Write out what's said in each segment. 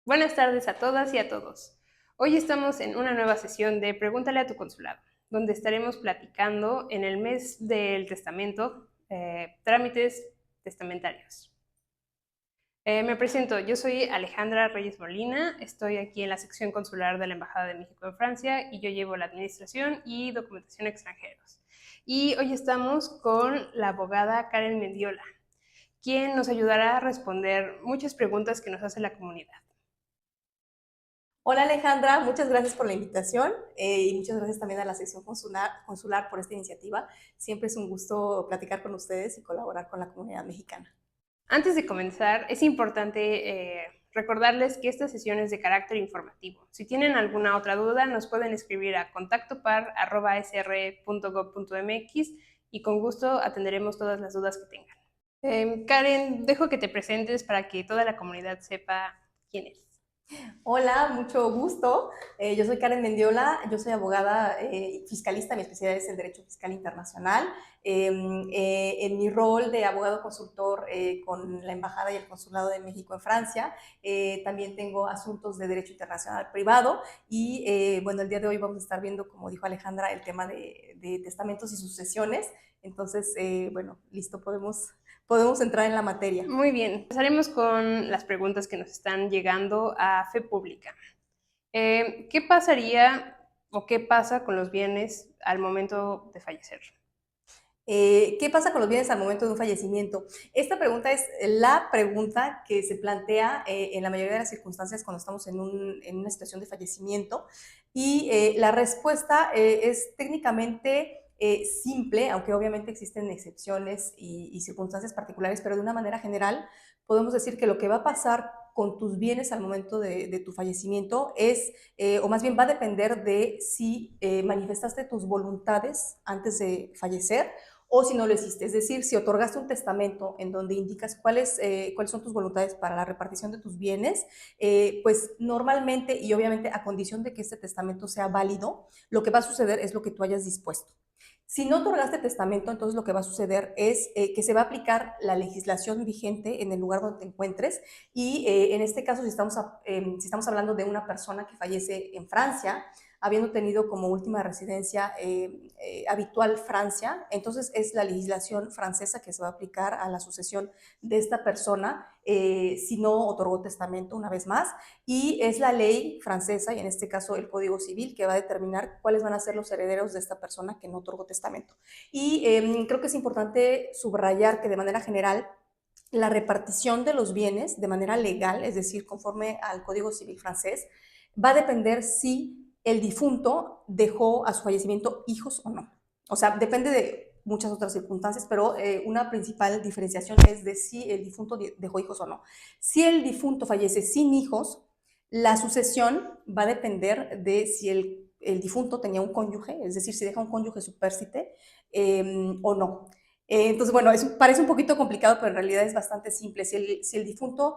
Buenas tardes a todas y a todos. Hoy estamos en una nueva sesión de Pregúntale a tu consulado, donde estaremos platicando en el mes del testamento, trámites testamentarios. Me presento, yo soy Alejandra Reyes Molina, estoy aquí en la sección consular de la Embajada de México en Francia y yo llevo la administración y documentación extranjeros. Y hoy estamos con la abogada Karen Mendiola, quien nos ayudará a responder muchas preguntas que nos hace la comunidad. Hola Alejandra, muchas gracias por la invitación y muchas gracias también a la sección consular por esta iniciativa. Siempre es un gusto platicar con ustedes y colaborar con la comunidad mexicana. Antes de comenzar, es importante recordarles que esta sesión es de carácter informativo. Si tienen alguna otra duda, nos pueden escribir a contactopar@sr.gov.mx y con gusto atenderemos todas las dudas que tengan. Karen, dejo que te presentes para que toda la comunidad sepa quién eres. Hola, mucho gusto. Yo soy Karen Mendiola, yo soy abogada fiscalista, mi especialidad es el Derecho Fiscal Internacional. En mi rol de abogado consultor con la Embajada y el Consulado de México en Francia, también tengo asuntos de Derecho Internacional Privado y bueno, el día de hoy vamos a estar viendo, como dijo Alejandra, el tema de testamentos y sucesiones. Entonces, bueno, listo, podemos entrar en la materia. Muy bien, empezaremos con las preguntas que nos están llegando a Fe Pública. ¿Qué pasaría o qué pasa con los bienes al momento de fallecer? ¿Qué pasa con los bienes al momento de un fallecimiento? Esta pregunta es la pregunta que se plantea en la mayoría de las circunstancias cuando estamos en una situación de fallecimiento y la respuesta es técnicamente simple, aunque obviamente existen excepciones y circunstancias particulares, pero de una manera general podemos decir que lo que va a pasar con tus bienes al momento de tu fallecimiento es, o más bien va a depender de si manifestaste tus voluntades antes de fallecer o si no lo hiciste. Es decir, si otorgaste un testamento en donde indicas cuáles son tus voluntades para la repartición de tus bienes, pues normalmente y obviamente a condición de que este testamento sea válido, lo que va a suceder es lo que tú hayas dispuesto. Si no otorgaste testamento, entonces lo que va a suceder es que se va a aplicar la legislación vigente en el lugar donde te encuentres y en este caso, si estamos hablando de una persona que fallece en Francia, habiendo tenido como última residencia habitual Francia, entonces es la legislación francesa que se va a aplicar a la sucesión de esta persona si no otorgó testamento una vez más, y es la ley francesa, y en este caso el Código Civil, que va a determinar cuáles van a ser los herederos de esta persona que no otorgó testamento. Y creo que es importante subrayar que de manera general la repartición de los bienes de manera legal, es decir, conforme al Código Civil francés, va a depender si el difunto dejó a su fallecimiento hijos o no. O sea, depende de muchas otras circunstancias, pero una principal diferenciación es de si el difunto dejó hijos o no. Si el difunto fallece sin hijos, la sucesión va a depender de si el difunto tenía un cónyuge, es decir, si deja un cónyuge supérsite o no. Entonces, bueno, parece un poquito complicado, pero en realidad es bastante simple. Si el difunto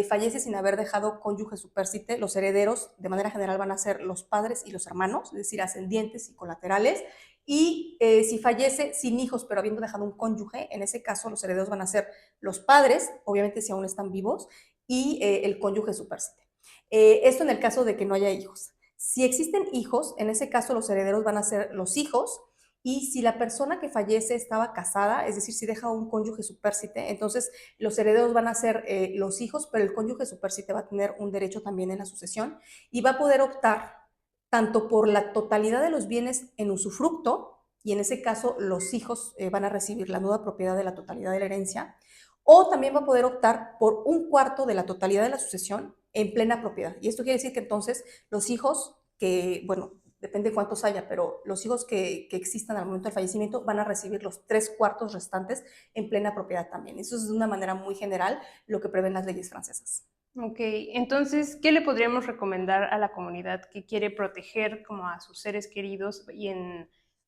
fallece sin haber dejado cónyuge supérsite, los herederos de manera general van a ser los padres y los hermanos, es decir, ascendientes y colaterales. Y si fallece sin hijos, pero habiendo dejado un cónyuge, en ese caso los herederos van a ser los padres, obviamente si aún están vivos, y el cónyuge supérsite. Esto en el caso de que no haya hijos. Si existen hijos, en ese caso los herederos van a ser los hijos, y si la persona que fallece estaba casada, es decir, si deja un cónyuge supérsite, entonces los herederos van a ser los hijos, pero el cónyuge supérsite va a tener un derecho también en la sucesión y va a poder optar tanto por la totalidad de los bienes en usufructo, y en ese caso los hijos van a recibir la nuda propiedad de la totalidad de la herencia, o también va a poder optar por un cuarto de la totalidad de la sucesión en plena propiedad. Y esto quiere decir que entonces los hijos que, bueno, depende de cuántos haya, pero los hijos que existan al momento del fallecimiento van a recibir los 3/4 restantes en plena propiedad también. Eso es de una manera muy general lo que prevén las leyes francesas. Ok, entonces, ¿qué le podríamos recomendar a la comunidad que quiere proteger como a sus seres queridos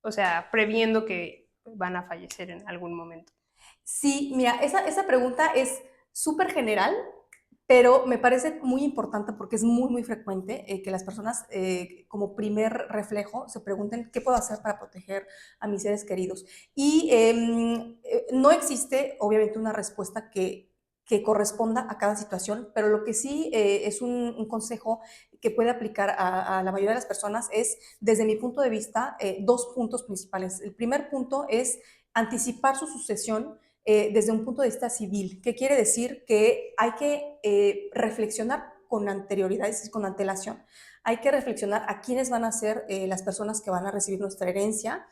o sea, previendo que van a fallecer en algún momento? Sí, mira, esa pregunta es súper general, pero me parece muy importante porque es muy, muy frecuente que las personas como primer reflejo se pregunten qué puedo hacer para proteger a mis seres queridos. Y no existe, obviamente, una respuesta que corresponda a cada situación, pero lo que sí es un consejo que puede aplicar a la mayoría de las personas es, desde mi punto de vista, dos puntos principales. El primer punto es anticipar su sucesión desde un punto de vista civil. ¿Qué quiere decir? Que hay que reflexionar con anterioridad, es decir, con antelación. Hay que reflexionar a quiénes van a ser las personas que van a recibir nuestra herencia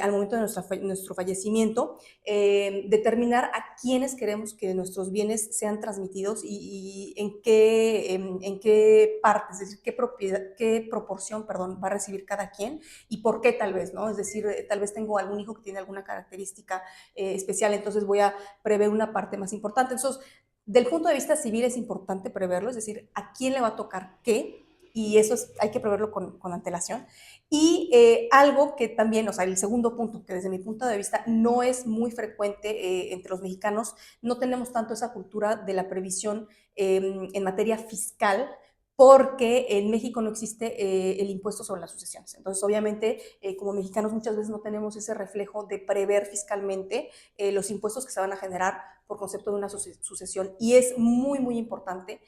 al momento de nuestro fallecimiento, determinar a quiénes queremos que nuestros bienes sean transmitidos y en qué parte, es decir, qué proporción, perdón, va a recibir cada quien y por qué tal vez, ¿no? Es decir, tal vez tengo algún hijo que tiene alguna característica especial, entonces voy a prever una parte más importante. Entonces, del punto de vista civil es importante preverlo, es decir, a quién le va a tocar qué, y eso hay que preverlo con antelación. Y algo que también, o sea, el segundo punto, que desde mi punto de vista no es muy frecuente entre los mexicanos, no tenemos tanto esa cultura de la previsión en materia fiscal, porque en México no existe el impuesto sobre las sucesiones. Entonces, obviamente, como mexicanos muchas veces no tenemos ese reflejo de prever fiscalmente los impuestos que se van a generar por concepto de una sucesión. Y es muy, muy importante.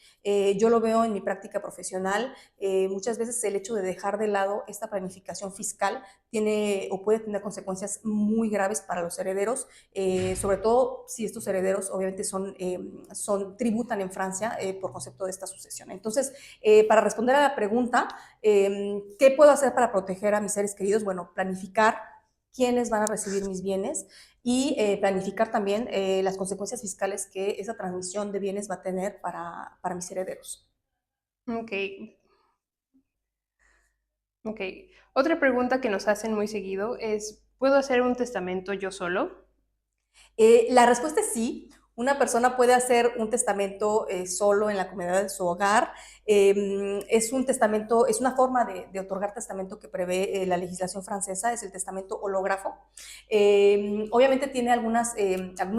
Yo lo veo en mi práctica profesional. Muchas veces el hecho de dejar de lado esta planificación fiscal tiene o puede tener consecuencias muy graves para los herederos, sobre todo si estos herederos obviamente tributan en Francia por concepto de esta sucesión. Entonces, para responder a la pregunta, ¿qué puedo hacer para proteger a mis seres queridos? Bueno, planificar quiénes van a recibir mis bienes y planificar también las consecuencias fiscales que esa transmisión de bienes va a tener para mis herederos. Ok, ok. Otra pregunta que nos hacen muy seguido es, ¿puedo hacer un testamento yo solo? La respuesta es sí. Una persona puede hacer un testamento solo en la comodidad de su hogar. Es un testamento, es una forma de otorgar testamento que prevé la legislación francesa, es el testamento hológrafo. Obviamente tiene algunos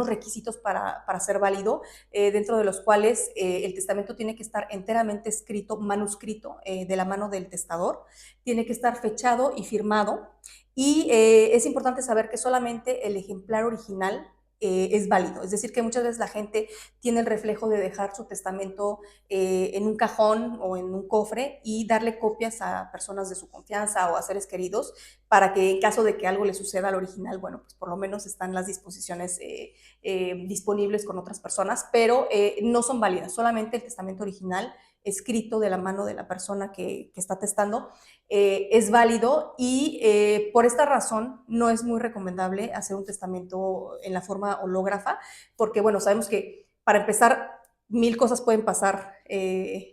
requisitos para ser válido, dentro de los cuales el testamento tiene que estar enteramente escrito, manuscrito, de la mano del testador, tiene que estar fechado y firmado, y es importante saber que solamente el ejemplar original es válido. Es decir, que muchas veces la gente tiene el reflejo de dejar su testamento en un cajón o en un cofre y darle copias a personas de su confianza o a seres queridos para que en caso de que algo le suceda al original, bueno, pues por lo menos están las disposiciones disponibles con otras personas, pero no son válidas. Solamente el testamento original escrito de la mano de la persona que está testando es válido, y por esta razón no es muy recomendable hacer un testamento en la forma hológrafa, porque bueno, sabemos que para empezar mil cosas pueden pasar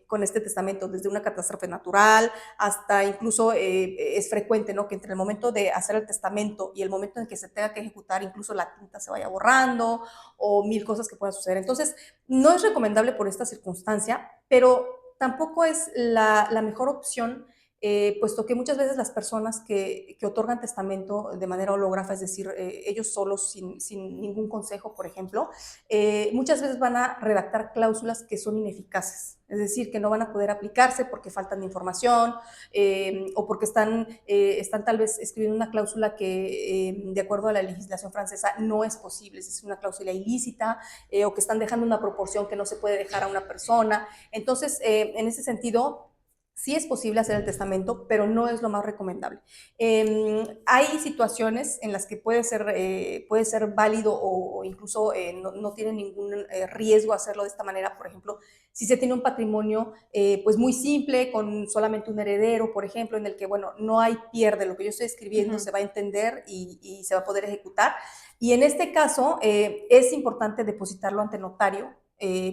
con este testamento, desde una catástrofe natural hasta incluso es frecuente, ¿no?, que entre el momento de hacer el testamento y el momento en que se tenga que ejecutar, incluso la tinta se vaya borrando o mil cosas que puedan suceder. Entonces, no es recomendable por esta circunstancia, pero tampoco es la mejor opción, puesto que muchas veces las personas que otorgan testamento de manera hológrafa, es decir, ellos solos, sin ningún consejo, por ejemplo, muchas veces van a redactar cláusulas que son ineficaces, es decir, que no van a poder aplicarse porque faltan de información, o porque están tal vez escribiendo una cláusula que, de acuerdo a la legislación francesa, no es posible, es una cláusula ilícita, o que están dejando una proporción que no se puede dejar a una persona. Entonces, en ese sentido, sí es posible hacer el testamento, pero no es lo más recomendable. Hay situaciones en las que puede ser válido o incluso no tiene ningún riesgo hacerlo de esta manera. Por ejemplo, si se tiene un patrimonio pues muy simple, con solamente un heredero, por ejemplo, en el que, bueno, no hay pierde, lo que yo estoy escribiendo se va a entender y se va a poder ejecutar. Y en este caso es importante depositarlo ante notario,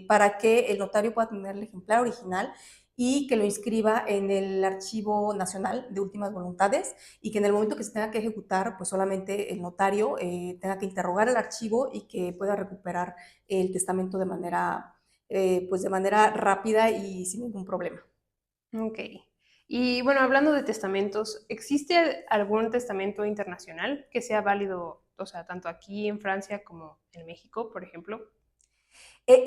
para que el notario pueda tener el ejemplar original y que lo inscriba en el Archivo Nacional de Últimas Voluntades, y que en el momento que se tenga que ejecutar, pues solamente el notario tenga que interrogar el archivo y que pueda recuperar el testamento pues de manera rápida y sin ningún problema. Ok. Y bueno, hablando de testamentos, ¿existe algún testamento internacional que sea válido, o sea, tanto aquí en Francia como en México, por ejemplo?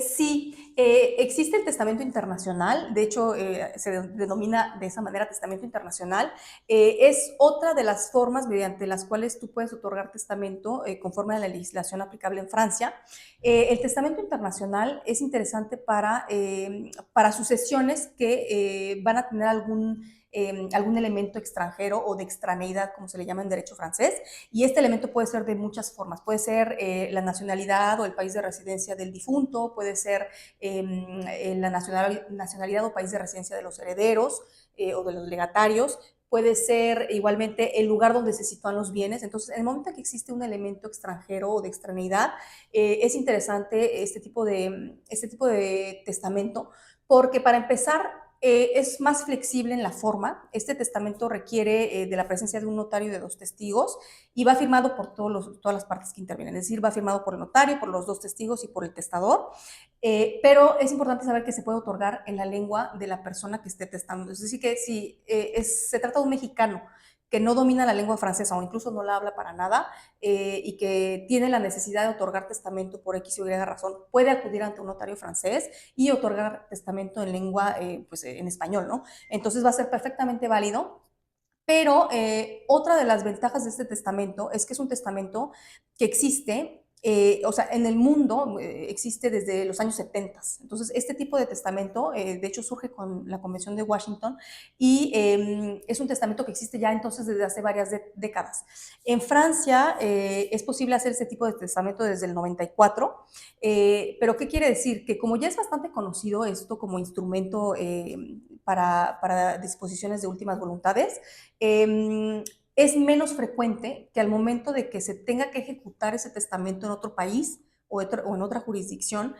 Sí, existe el testamento internacional, de hecho se denomina de esa manera testamento internacional. Es otra de las formas mediante las cuales tú puedes otorgar testamento conforme a la legislación aplicable en Francia. El testamento internacional es interesante para sucesiones que van a tener algún elemento extranjero o de extraneidad, como se le llama en derecho francés, y este elemento puede ser de muchas formas. Puede ser la nacionalidad o el país de residencia del difunto, puede ser la nacionalidad o país de residencia de los herederos o de los legatarios, puede ser igualmente el lugar donde se sitúan los bienes. Entonces, en el momento en que existe un elemento extranjero o de extraneidad, es interesante este tipo de testamento, porque para empezar, es más flexible en la forma. Este testamento requiere de la presencia de un notario y de 2 testigos y va firmado por todas las partes que intervienen, es decir, va firmado por el notario, por los 2 testigos y por el testador, pero es importante saber que se puede otorgar en la lengua de la persona que esté testando. Es decir, que si se trata de un mexicano que no domina la lengua francesa o incluso no la habla para nada y que tiene la necesidad de otorgar testamento por X o Y razón, puede acudir ante un notario francés y otorgar testamento en lengua, pues en español, ¿no? Entonces va a ser perfectamente válido. Pero otra de las ventajas de este testamento es que es un testamento que existe, o sea, en el mundo existe desde los años 70. Entonces, este tipo de testamento, de hecho, surge con la Convención de Washington y es un testamento que existe ya entonces desde hace varias décadas. En Francia es posible hacer este tipo de testamento desde el 94, pero ¿qué quiere decir? Que como ya es bastante conocido esto como instrumento para disposiciones de últimas voluntades, es menos frecuente que al momento de que se tenga que ejecutar ese testamento en otro país o en otra jurisdicción,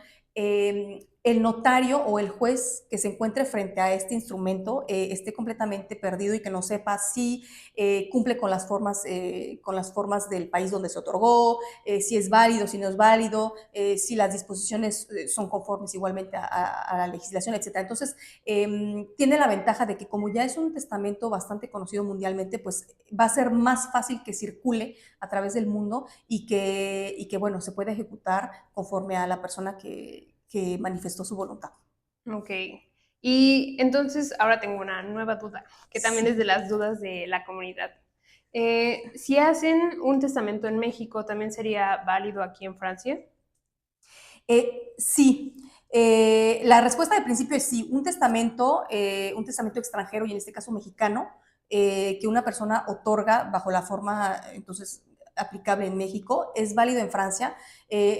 el notario o el juez que se encuentre frente a este instrumento esté completamente perdido y que no sepa si cumple con las formas del país donde se otorgó, si es válido, si no es válido, si las disposiciones son conformes igualmente a la legislación, etcétera. Entonces, tiene la ventaja de que como ya es un testamento bastante conocido mundialmente, pues va a ser más fácil que circule a través del mundo y que bueno, se puede ejecutar conforme a la persona que manifestó su voluntad. Ok. Y entonces ahora tengo una nueva duda, que también es Sí. de las dudas de la comunidad. Si hacen un testamento en México, ¿también sería válido aquí en Francia? Sí. La respuesta de principio es sí. Un testamento extranjero y en este caso mexicano, que una persona otorga bajo la forma entonces aplicable en México, es válido en Francia,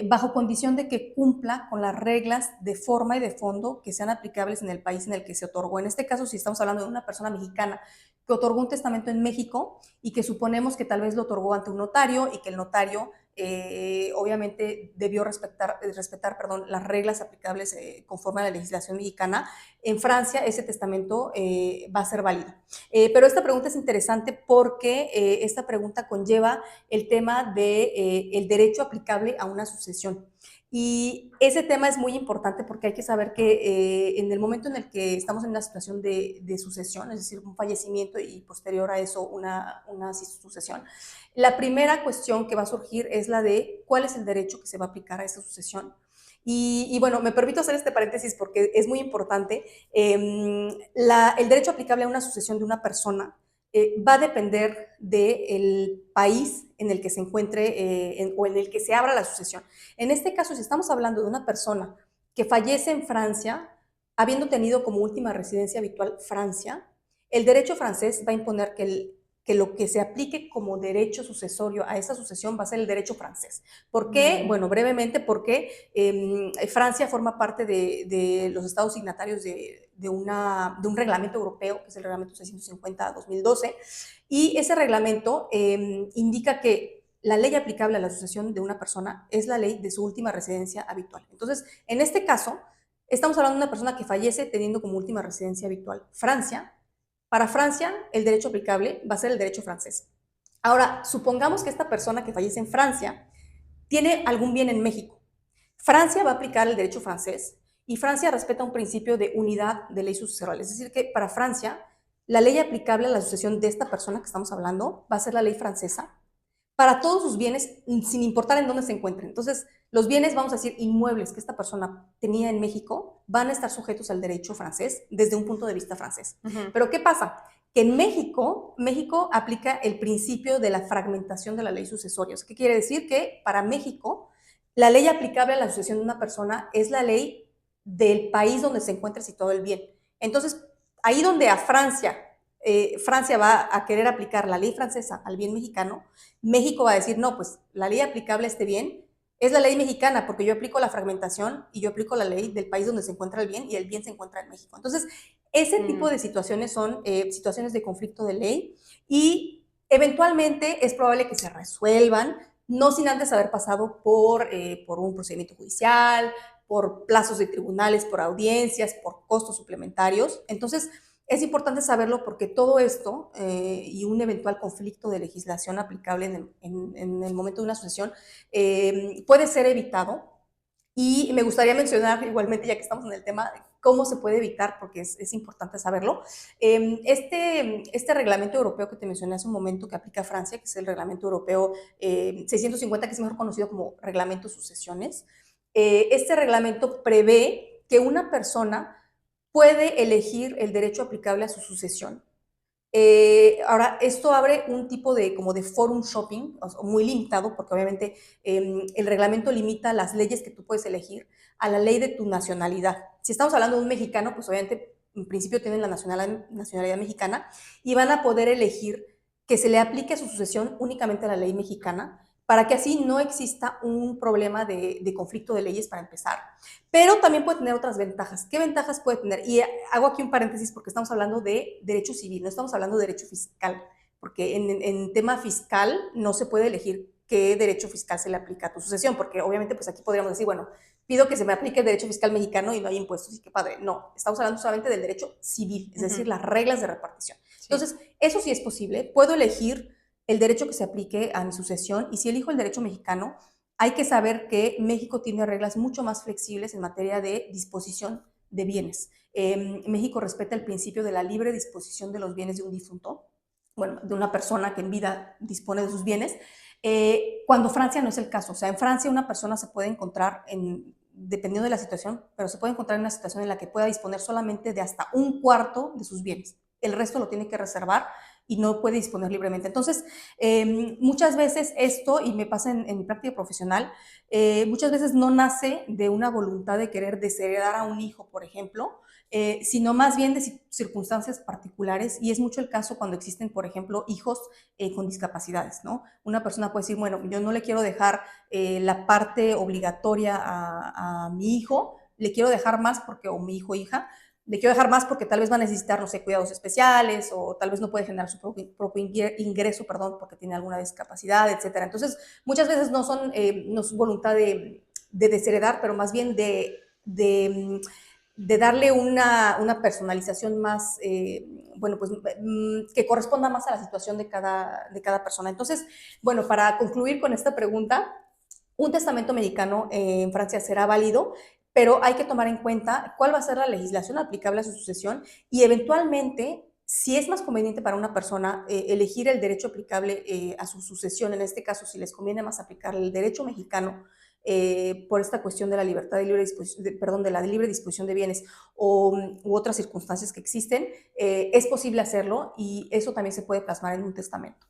bajo condición de que cumpla con las reglas de forma y de fondo que sean aplicables en el país en el que se otorgó. En este caso, si estamos hablando de una persona mexicana que otorgó un testamento en México y que suponemos que tal vez lo otorgó ante un notario y que el notario obviamente debió respetar las reglas aplicables conforme a la legislación mexicana. En Francia ese testamento va a ser válido. Pero esta pregunta es interesante porque esta pregunta conlleva el tema del derecho aplicable a una sucesión. Y ese tema es muy importante porque hay que saber que en el momento en el que estamos en una situación de sucesión, es decir, un fallecimiento y posterior a eso una sucesión, la primera cuestión que va a surgir es la de cuál es el derecho que se va a aplicar a esa sucesión. Y bueno, me permito hacer este paréntesis porque es muy importante. El derecho aplicable a una sucesión de una persona va a depender del país en el que se encuentre o en el que se abra la sucesión. En este caso, si estamos hablando de una persona que fallece en Francia, habiendo tenido como última residencia habitual Francia, el derecho francés va a imponer que lo que se aplique como derecho sucesorio a esa sucesión va a ser el derecho francés. ¿Por qué? Bueno, brevemente, porque Francia forma parte de los estados signatarios de un reglamento europeo, que es el reglamento 650-2012, y ese reglamento indica que la ley aplicable a la sucesión de una persona es la ley de su última residencia habitual. Entonces, en este caso, estamos hablando de una persona que fallece teniendo como última residencia habitual Francia. Para Francia, el derecho aplicable va a ser el derecho francés. Ahora, supongamos que esta persona que fallece en Francia tiene algún bien en México. Francia va a aplicar el derecho francés y Francia respeta un principio de unidad de ley sucesoral. Es decir, que para Francia, la ley aplicable a la sucesión de esta persona que estamos hablando va a ser la ley francesa para todos sus bienes, sin importar en dónde se encuentren. Entonces, Los bienes, vamos a decir, inmuebles que esta persona tenía en México, van a estar sujetos al derecho francés desde un punto de vista francés. Pero ¿qué pasa? Que en México aplica el principio de la fragmentación de la ley sucesoria. ¿Qué quiere decir? Que para México, la ley aplicable a la sucesión de una persona es la ley del país donde se encuentra situado el bien. Entonces, ahí donde a Francia va a querer aplicar la ley francesa al bien mexicano, México va a decir, no, pues la ley aplicable a este bien es la ley mexicana, porque yo aplico la fragmentación y yo aplico la ley del país donde se encuentra el bien y el bien se encuentra en México. Entonces, ese tipo de situaciones son situaciones de conflicto de ley y eventualmente es probable que se resuelvan, no sin antes haber pasado por un procedimiento judicial, por plazos de tribunales, por audiencias, por costos suplementarios. Entonces, es importante saberlo porque todo esto y un eventual conflicto de legislación aplicable en el momento de una sucesión puede ser evitado. Y me gustaría mencionar igualmente, ya que estamos en el tema, cómo se puede evitar, porque es importante saberlo. Este reglamento europeo que te mencioné hace un momento que aplica Francia, que es el reglamento europeo 650, que es mejor conocido como reglamento sucesiones, este reglamento prevé que una persona puede elegir el derecho aplicable a su sucesión. Ahora, esto abre un tipo de como de forum shopping, o sea, muy limitado, porque obviamente el reglamento limita las leyes que tú puedes elegir a la ley de tu nacionalidad. Si estamos hablando de un mexicano, pues obviamente en principio tienen la nacionalidad mexicana y van a poder elegir que se le aplique a su sucesión únicamente a la ley mexicana, para que así no exista un problema de conflicto de leyes para empezar. Pero también puede tener otras ventajas. ¿Qué ventajas puede tener? Y hago aquí un paréntesis porque estamos hablando de derecho civil, no estamos hablando de derecho fiscal, porque en tema fiscal no se puede elegir qué derecho fiscal se le aplica a tu sucesión, porque obviamente pues aquí podríamos decir, bueno, pido que se me aplique el derecho fiscal mexicano y no hay impuestos, y qué padre. No, estamos hablando solamente del derecho civil, es decir, las reglas de repartición. Sí. Entonces, eso sí es posible. Puedo elegir el derecho que se aplique a mi sucesión, y si elijo el derecho mexicano, hay que saber que México tiene reglas mucho más flexibles en materia de disposición de bienes. México respeta el principio de la libre disposición de los bienes de un difunto, bueno, de una persona que en vida dispone de sus bienes, cuando Francia no es el caso. O sea, en Francia una persona se puede encontrar, dependiendo de la situación, pero se puede encontrar en una situación en la que pueda disponer solamente de hasta un cuarto de sus bienes. El resto lo tiene que reservar y no puede disponer libremente. Entonces, muchas veces esto, y me pasa en mi práctica profesional, muchas veces no nace de una voluntad de querer desheredar a un hijo, por ejemplo, sino más bien de circunstancias particulares, y es mucho el caso cuando existen, por ejemplo, hijos con discapacidades, ¿no? Una persona puede decir, bueno, yo no le quiero dejar la parte obligatoria a mi hijo, le quiero dejar más porque, o mi hijo o hija, le quiero dejar más porque tal vez va a necesitar, no sé, cuidados especiales, o tal vez no puede generar su propio ingreso, perdón, porque tiene alguna discapacidad, etcétera. Entonces, muchas veces no es voluntad de desheredar, pero más bien de darle una personalización más, bueno, pues que corresponda más a la situación de cada persona. Entonces, bueno, para concluir con esta pregunta, un testamento mexicano en Francia será válido, pero hay que tomar en cuenta cuál va a ser la legislación aplicable a su sucesión y eventualmente, si es más conveniente para una persona elegir el derecho aplicable a su sucesión, en este caso, si les conviene más aplicar el derecho mexicano por esta cuestión de la libertad de libre disposición, de la libre disposición de bienes u otras circunstancias que existen, es posible hacerlo y eso también se puede plasmar en un testamento.